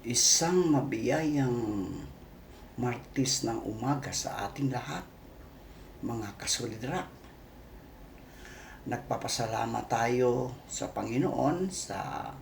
Isang mabiyayang Martes ng umaga sa ating lahat, mga kasolidra. Nagpapasalamat tayo sa Panginoon sa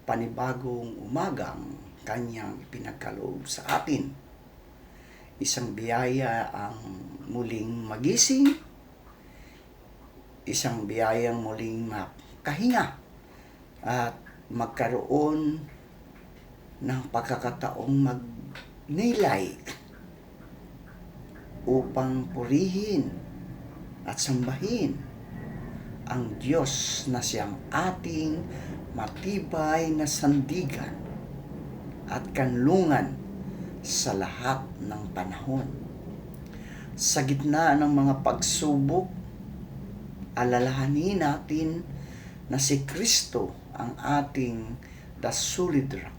panibagong umagang Kanyang ipinagkaloob sa atin. Isang biyaya ang muling magising, isang biyayang muling makahinga at magkaroon ng pagkakataong magnilay upang purihin at sambahin ang Diyos na siyang ating matibay na sandigan at kanlungan sa lahat ng panahon. Sa gitna ng mga pagsubok, alalahanin natin na si Kristo ang ating the solid rock,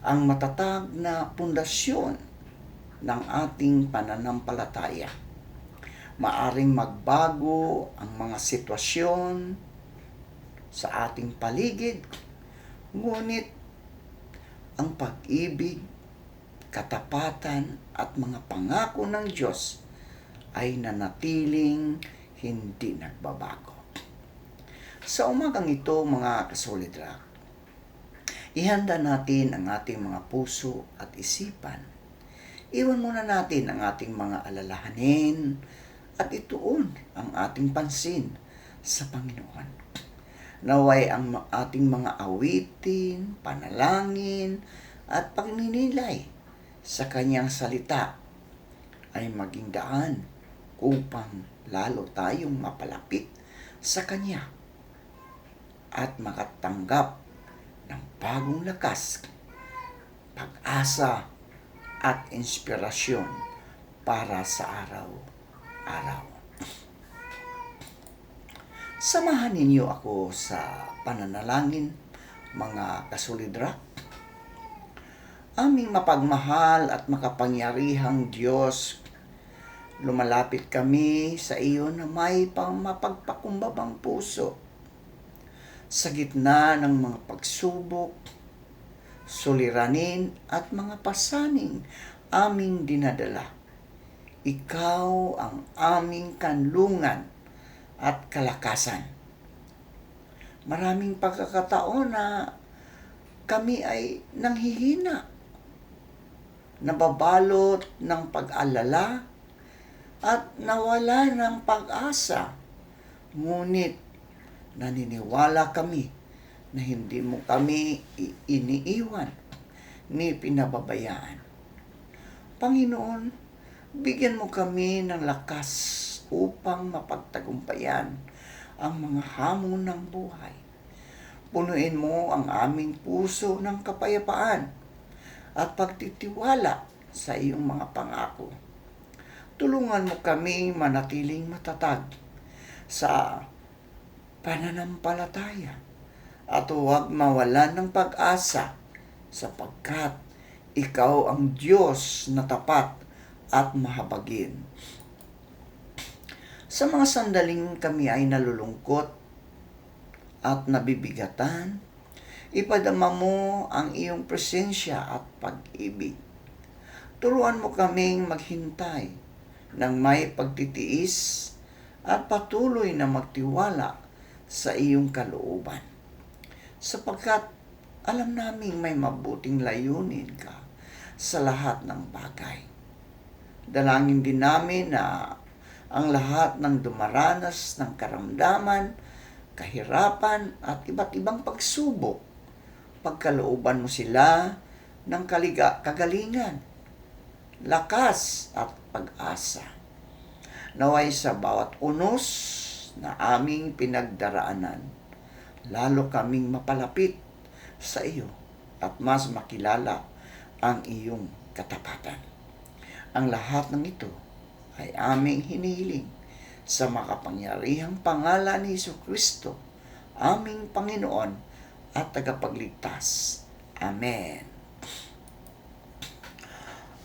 ang matatag na pundasyon ng ating pananampalataya. Maaring magbago ang mga sitwasyon sa ating paligid, ngunit ang pag-ibig, katapatan at mga pangako ng Diyos ay nanatiling hindi nagbabago. Sa umagang ito, mga kasolidra, ihanda natin ang ating mga puso at isipan. Iwan muna natin ang ating mga alalahanin at ituon ang ating pansin sa Panginoon. Naway ang ating mga awitin, panalangin at pagninilay sa Kanyang salita ay maging daan upang lalo tayong mapalapit sa Kanya at makatanggap ng bagong lakas, pag-asa at inspirasyon para sa araw-araw. Samahan ninyo ako sa pananalangin, mga kasolidra. Aming mapagmahal at makapangyarihang Diyos, lumalapit kami sa iyo na may mapagpakumbabang puso sa gitna ng mga pagsubok, suliranin at mga pasaning aming dinadala. Ikaw ang aming kanlungan at kalakasan. Maraming pagkakataon na kami ay nanghihina, nababalot ng pag-alala at nawala ng pag-asa. Ngunit naniniwala kami na hindi mo kami iniiwan ni pinababayaan. Panginoon, bigyan mo kami ng lakas upang mapagtagumpayan ang mga hamon ng buhay. Punuin mo ang aming puso ng kapayapaan at pagtitiwala sa iyong mga pangako. Tulungan mo kami manatiling matatag sa pananampalataya at huwag mawalan ng pag-asa sapagkat ikaw ang Diyos na tapat at mahabagin. Sa mga sandaling kami ay nalulungkot at nabibigatan, ipadama mo ang iyong presensya at pag-ibig. Turuan mo kaming maghintay ng may pagtitiis at patuloy na magtiwala sa iyong kalooban. Sapagkat alam naming may mabuting layunin ka sa lahat ng bagay. Dalangin din namin na ang lahat ng dumaranas ng karamdaman, kahirapan at iba't ibang pagsubok, pagkalooban mo sila ng kagalingan, lakas at pag-asa. Naway sa bawat unos na aming pinagdaraanan, lalo kaming mapalapit sa iyo at mas makilala ang iyong katapatan. Ang lahat ng ito ay aming hinihiling sa makapangyarihang pangalan ni Jesucristo, aming Panginoon at tagapagligtas. Amen.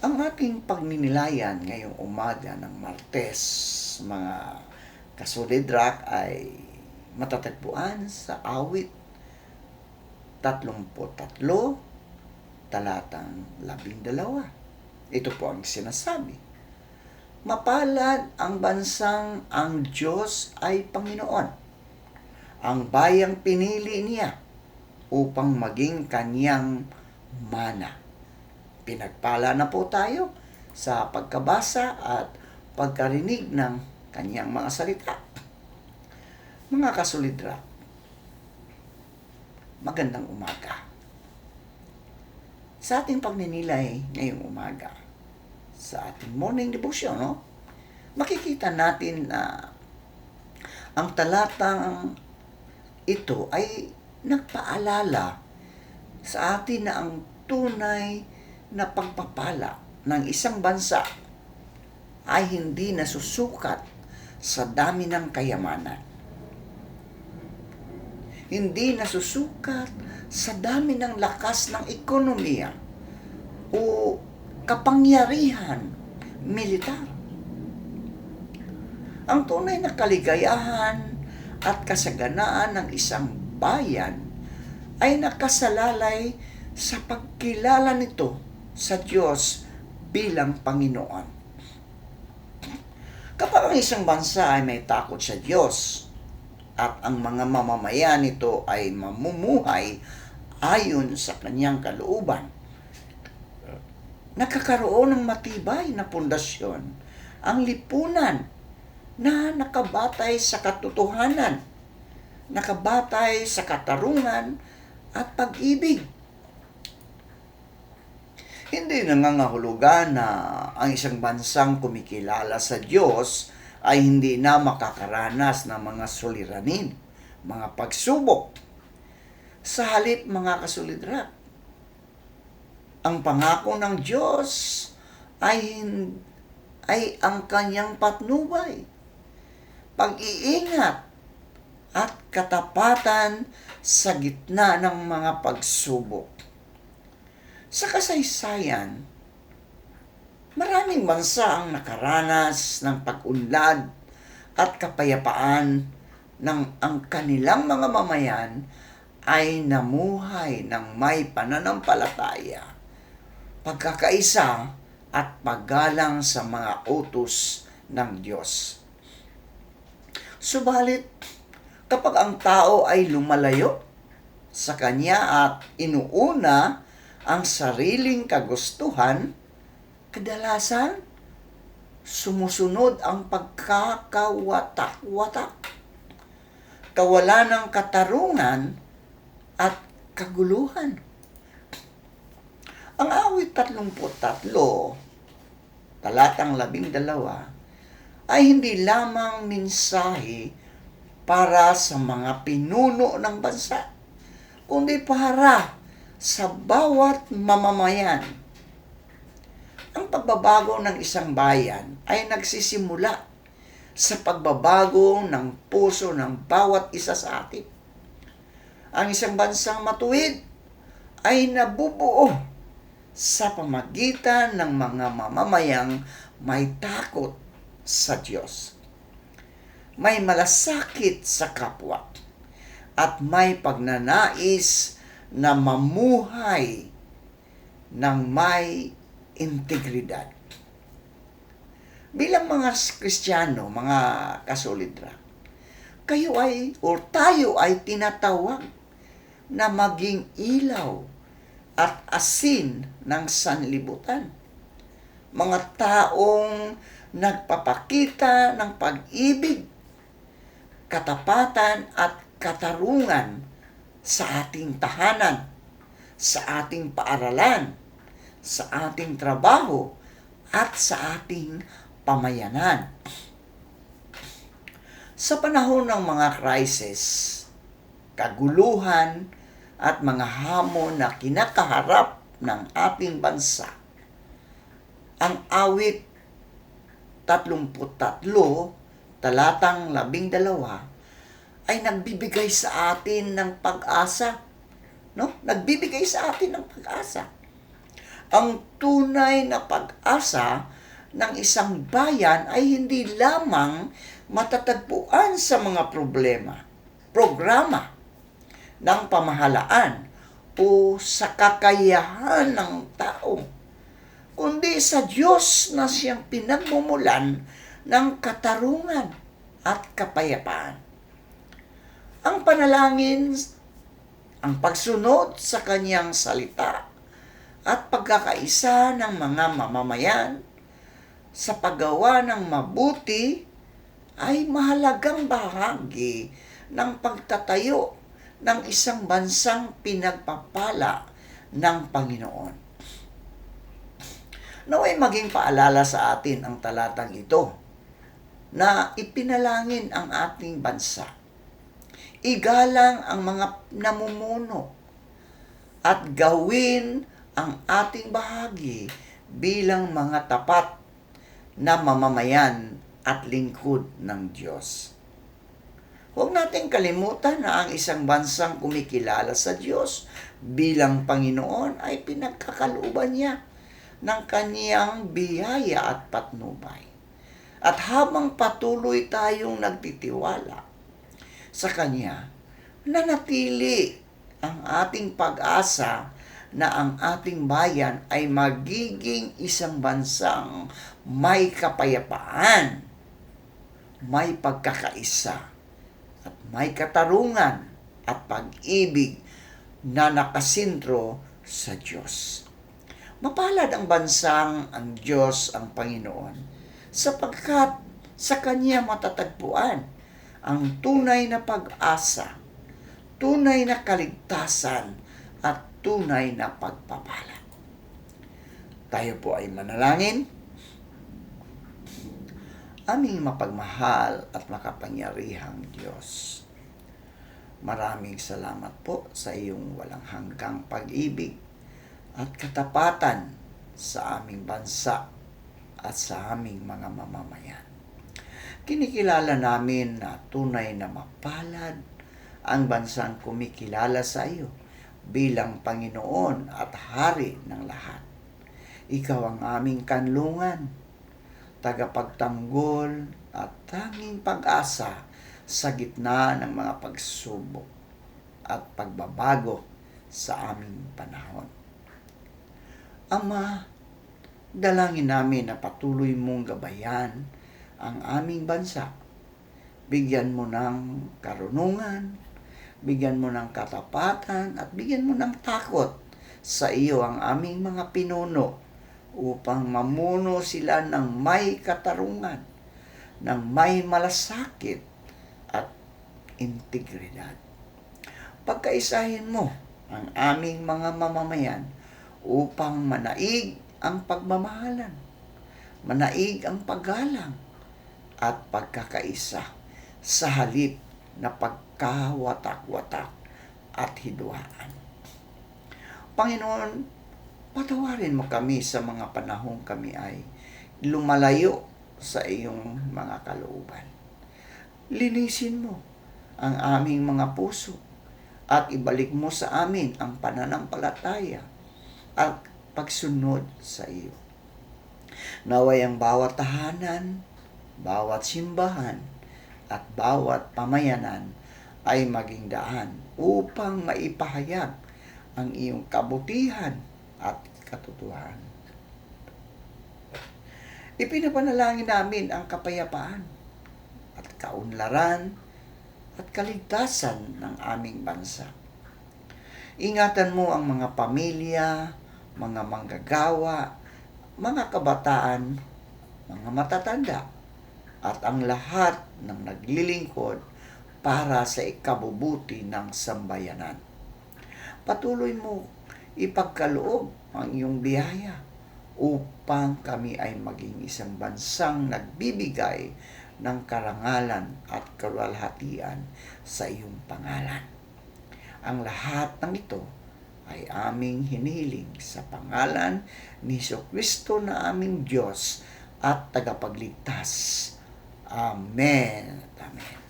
Ang ating pagninilayan ngayong umaga ng Martes, mga kasolidrak, ay matatagpuan sa awit 33, talatang 12. Ito po ang sinasabi. Mapalad ang bansang ang Diyos ay Panginoon, ang bayang pinili niya upang maging kanyang mana. Pinagpala na po tayo sa pagkabasa at pagkarinig ng kanyang mga salita. Mga kasulidra, magandang umaga. Sa ating pagninilay ngayong umaga, sa ating morning devotion, makikita natin na ang talatang ito ay nagpaalala sa atin na ang tunay na pagpapala ng isang bansa ay hindi nasusukat sa dami ng kayamanan. Hindi nasusukat sa dami ng lakas ng ekonomiya o kapangyarihan militar. Ang tunay na kaligayahan at kasaganaan ng isang bayan ay nakasalalay sa pagkilala nito sa Diyos bilang Panginoon. Kapag ang isang bansa ay may takot sa Diyos at ang mga mamamayan nito ay mamumuhay ayon sa kanyang kalooban, nakakaroon ng matibay na pundasyon ang lipunan na nakabatay sa katotohanan, nakabatay sa katarungan at pag-ibig. Hindi nangangahulugan na ang isang bansang kumikilala sa Diyos ay hindi na makakaranas ng mga suliranin, mga pagsubok. Sa halip, mga kasulidra, ang pangako ng Diyos ay ang kanyang patnubay, pag-iingat at katapatan sa gitna ng mga pagsubok. Sa kasaysayan, maraming bansa ang nakaranas ng pag-unlad at kapayapaan ng ang kanilang mga mamayan ay namuhay ng may pananampalataya, pagkakaisa at paggalang sa mga utos ng Diyos. Subalit, kapag ang tao ay lumalayo sa Kanya at inuuna ang sariling kagustuhan, kadalasan sumusunod ang pagkakawatak-watak, kawalan ng katarungan at kaguluhan. Ang awit 33, talatang 12, ay hindi lamang mensahe para sa mga pinuno ng bansa, kundi para sa bawat mamamayan. Ang pagbabago ng isang bayan ay nagsisimula sa pagbabago ng puso ng bawat isa sa atin. Ang isang bansang matuwid ay nabubuo sa pamagitan ng mga mamamayang may takot sa Diyos, may malasakit sa kapwa, at may pagnanais na mamuhay ng may integridad. Bilang mga Kristiyano, mga kasolidra, tayo ay tinatawag na maging ilaw at asin ng sanlibutan. Mga taong nagpapakita ng pag-ibig, katapatan at katarungan sa ating tahanan, sa ating paaralan, sa ating trabaho, at sa ating pamayanan. Sa panahon ng mga crisis, kaguluhan, at mga hamon na kinakaharap ng ating bansa, ang awit 33, talatang 12, ay nagbibigay sa atin ng pag-asa. Nagbibigay sa atin ng pag-asa. Ang tunay na pag-asa ng isang bayan ay hindi lamang matatagpuan sa mga programa ng pamahalaan o sa kakayahan ng tao, kundi sa Diyos na siyang pinagmumulan ng katarungan at kapayapaan. Ang panalangin, ang pagsunod sa kanyang salita at pagkakaisa ng mga mamamayan sa paggawa ng mabuti ay mahalagang bahagi ng pagtatayo ng isang bansang pinagpapala ng Panginoon. Naway maging paalala sa atin ang talatang ito na ipinalangin ang ating bansa. Igalang ang mga namumuno at gawin ang ating bahagi bilang mga tapat na mamamayan at lingkod ng Diyos. Huwag nating kalimutan na ang isang bansang kumikilala sa Diyos bilang Panginoon ay pinagkakalooban niya ng kaniyang biyaya at patnubay. At habang patuloy tayong nagtitiwala sa Kanya, nanatili ang ating pag-asa na ang ating bayan ay magiging isang bansang may kapayapaan, may pagkakaisa, at may katarungan at pag-ibig na nakasintro sa Diyos. Mapalad ang bansang ang Diyos ang Panginoon sapagkat sa Kanya matatagpuan ang tunay na pag-asa, tunay na kaligtasan at tunay na pagpapala. Tayo po ay manalangin. Aming mapagmahal at makapangyarihang Diyos, maraming salamat po sa iyong walang hanggang pag-ibig at katapatan sa aming bansa at sa aming mga mamamayan. Kinikilala namin na tunay na mapalad ang bansang kumikilala sa iyo bilang Panginoon at Hari ng lahat. Ikaw ang aming kanlungan, tagapagtanggol at tanging pag-asa sa gitna ng mga pagsubok at pagbabago sa aming panahon. Ama, dalangin namin na patuloy mong gabayan ang aming bansa. Bigyan mo ng karunungan, bigyan mo ng katapatan, at bigyan mo ng takot sa iyo ang aming mga pinuno upang mamuno sila ng may katarungan, ng may malasakit at integridad. Pagkaisahin mo ang aming mga mamamayan upang manaig ang pagmamahalan, manaig ang paggalang at pagkakaisa sa halip na pagkawatak-watak at hidwaan. Panginoon, patawarin mo kami sa mga panahong kami ay lumalayo sa iyong mga kalooban. Linisin mo ang aming mga puso at ibalik mo sa amin ang pananampalataya at pagsunod sa iyo. Naway ang bawat tahanan, bawat simbahan, at bawat pamayanan ay maging daan upang maipahayag ang iyong kabutihan at katotohanan. Ipinapanalangin namin ang kapayapaan at kaunlaran at kaligtasan ng aming bansa. Ingatan mo ang mga pamilya, mga manggagawa, mga kabataan, mga matatanda, at ang lahat ng naglilingkod para sa ikabubuti ng sambayanan. Patuloy mo ipagkaloob ang iyong biyaya upang kami ay maging isang bansang nagbibigay ng karangalan at kaluwalhatian sa iyong pangalan. Ang lahat ng ito ay aming hinihiling sa pangalan ni Jesucristo na aming Diyos at tagapagligtas. Amen. Amen.